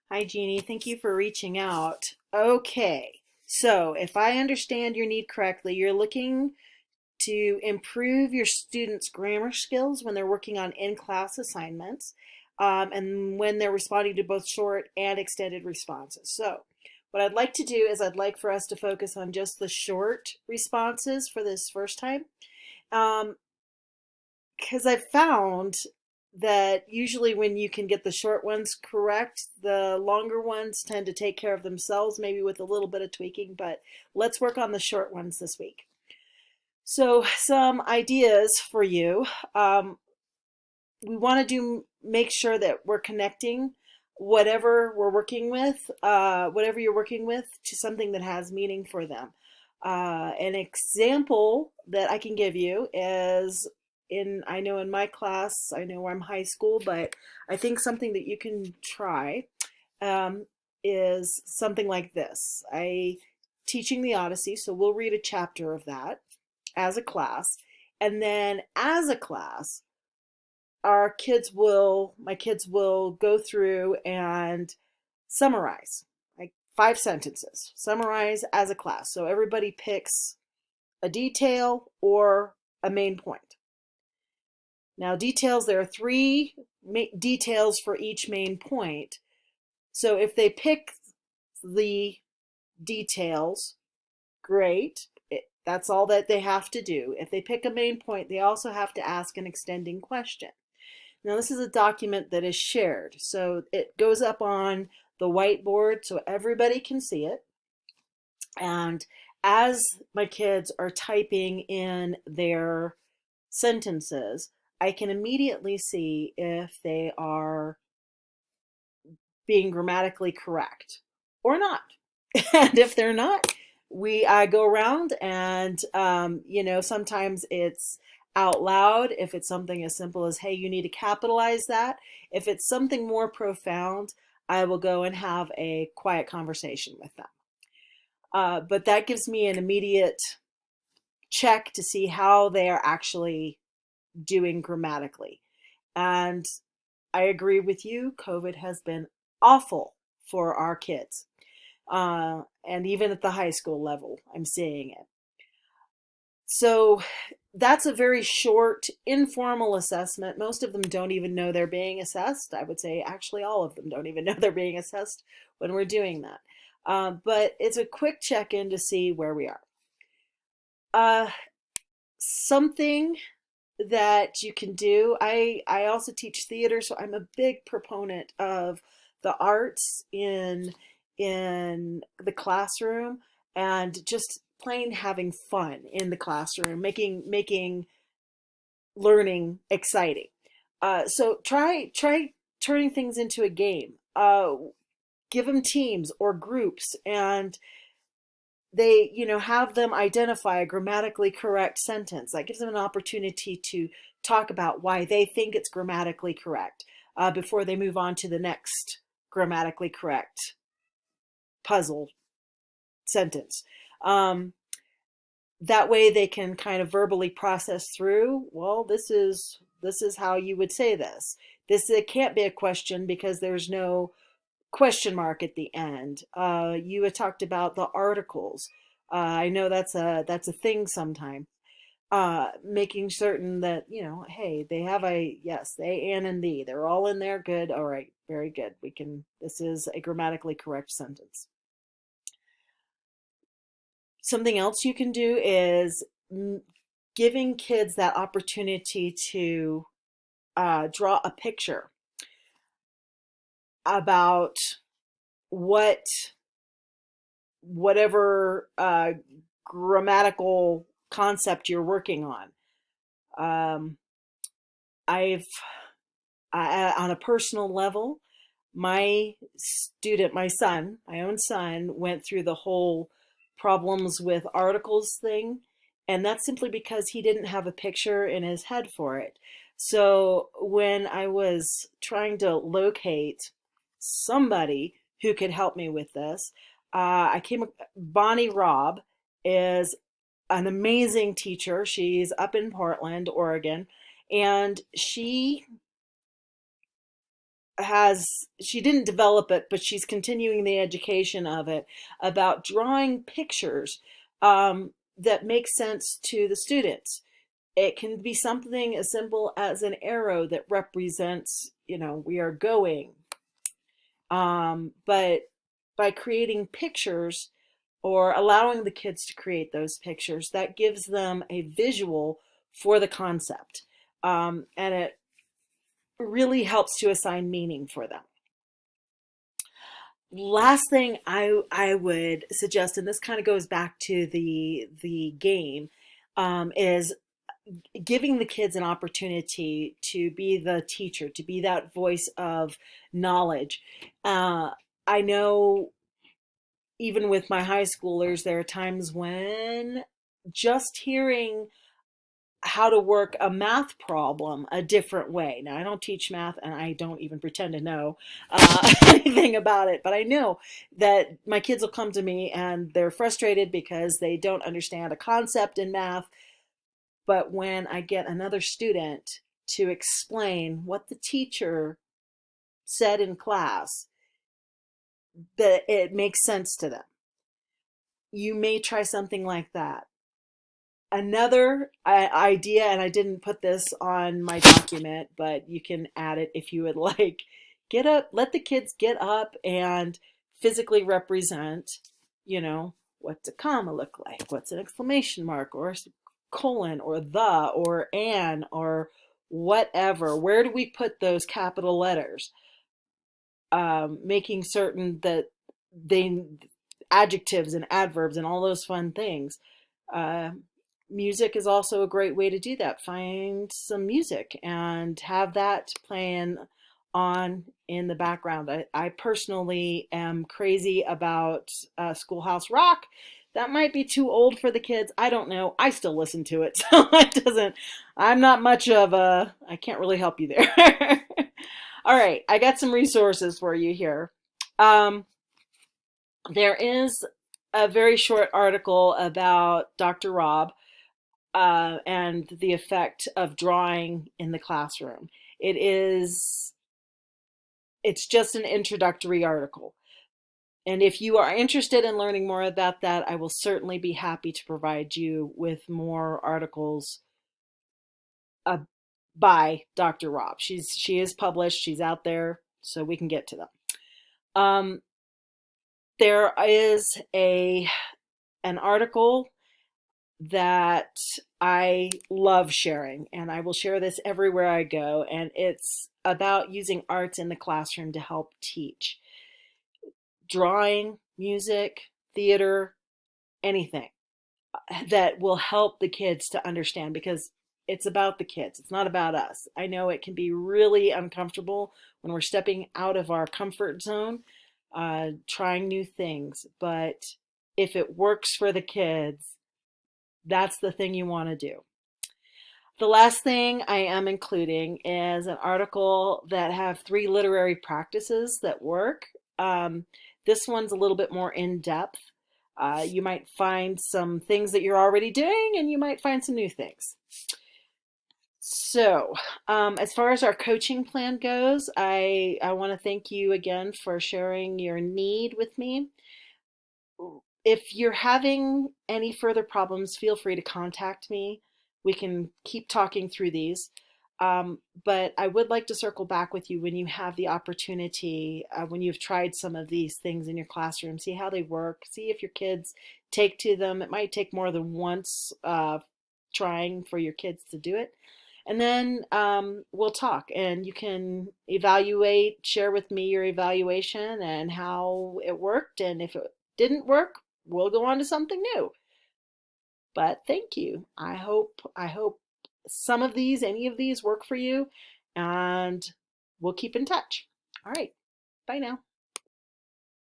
Hi, Jeannie. Thank you for reaching out. Okay, so if I understand your need correctly, you're looking to improve your students' grammar skills when they're working on in-class assignments, and when they're responding to both short and extended responses. So, what I'd like to do is I'd like for us to focus on just the short responses for this first time. Um, because I've found that usually when you can get the short ones correct, the longer ones tend to take care of themselves, maybe with a little bit of tweaking, but let's work on the short ones this week. So, some ideas for you. We want to make sure that we're connecting whatever you're working with, to something that has meaning for them. An example that I can give you is I know in my class, I know I'm high school, but I think something that you can try um, is something like this. I teaching the Odyssey, so we'll read a chapter of that as a class, and then as a class, my kids will go through and summarize, like 5 sentences, summarize as a class. So everybody picks a detail or a main point. Now, details, there are three details for each main point. So if they pick the details, great. That's all that they have to do. If they pick a main point, they also have to ask an extending question. Now, this is a document that is shared, so it goes up on the whiteboard so everybody can see it. And as my kids are typing in their sentences, I can immediately see if they are being grammatically correct or not. And if they're not, I go around and sometimes it's out loud. If it's something as simple as, hey, you need to capitalize that. If it's something more profound, I will go and have a quiet conversation with them. But that gives me an immediate check to see how they are actually doing grammatically. And I agree with you. COVID has been awful for our kids. And even at the high school level, I'm seeing it. So that's a very short, informal assessment. Most of them don't even know they're being assessed. I would say actually all of them don't even know they're being assessed when we're doing that. But it's a quick check in to see where we are. Uh, Something that you can do. I also teach theater, so I'm a big proponent of the arts in the classroom, and just plain having fun in the classroom, making learning exciting. So try turning things into a game. Give them teams or groups, and they have them identify a grammatically correct sentence. That gives them an opportunity to talk about why they think it's grammatically correct, before they move on to the next grammatically correct puzzle sentence. um, that way they can kind of verbally process through, well, this is how you would say this. It can't be a question because there's no question mark at the end. You had talked about the articles. I know that's a thing sometimes. Making certain that, hey, they have a yes, they, and thee. They're all in there. Good. All right. Very good. This is a grammatically correct sentence. Something else you can do is giving kids that opportunity to draw a picture about what whatever grammatical concept you're working on. Um, I've on a personal level, my own son, went through the whole problems with articles thing, and that's simply because he didn't have a picture in his head for it. So when I was trying to locate somebody who could help me with this, I came. Bonnie Robb is an amazing teacher. She's up in Portland, Oregon, and she she didn't develop it, but she's continuing the education of it about drawing pictures that make sense to the students. It can be something as simple as an arrow that represents, we are going. But by creating pictures or allowing the kids to create those pictures, that gives them a visual for the concept. And it really helps to assign meaning for them. Last thing I would suggest, and this kind of goes back to the game, is giving the kids an opportunity to be the teacher, to be that voice of knowledge. I know even with my high schoolers, there are times when just hearing how to work a math problem a different way. Now, I don't teach math and I don't even pretend to know anything about it, but I know that my kids will come to me and they're frustrated because they don't understand a concept in math. But when I get another student to explain what the teacher said in class, that it makes sense to them. You may try something like that. Another idea, and I didn't put this on my document, but you can add it if you would like. Get up, let the kids get up and physically represent, what's a comma look like? What's an exclamation mark or a colon or the or an or whatever? Where do we put those capital letters? Making certain that they adjectives and adverbs and all those fun things. Music is also a great way to do that. Find some music and have that playing on in the background. I personally am crazy about Schoolhouse Rock. That might be too old for the kids. I don't know. I still listen to it, so I'm not much of I can't really help you there. All right, I got some resources for you here. There is a very short article about Dr. Rob and the effect of drawing in the classroom. It's just an introductory article. And if you are interested in learning more about that, I will certainly be happy to provide you with more articles by Dr. Rob. She is published, she's out there, so we can get to them. There is an article that I love sharing, and I will share this everywhere I go, and it's about using arts in the classroom to help teach. Drawing, music, theater, anything that will help the kids to understand, because it's about the kids. It's not about us. I know it can be really uncomfortable when we're stepping out of our comfort zone, trying new things, but if it works for the kids, that's the thing you want to do. The last thing I am including is an article that have 3 literary practices that work. This one's a little bit more in depth. You might find some things that you're already doing, and you might find some new things. So, as far as our coaching plan goes, I want to thank you again for sharing your need with me. If you're having any further problems, feel free to contact me. We can keep talking through these. But I would like to circle back with you when you have the opportunity, when you've tried some of these things in your classroom, see how they work, see if your kids take to them. It might take more than once trying for your kids to do it. And then we'll talk, and you can evaluate, share with me your evaluation and how it worked. And if it didn't work, we'll go on to something new. But thank you. I hope some of these, any of these work for you, and we'll keep in touch. All right. Bye now.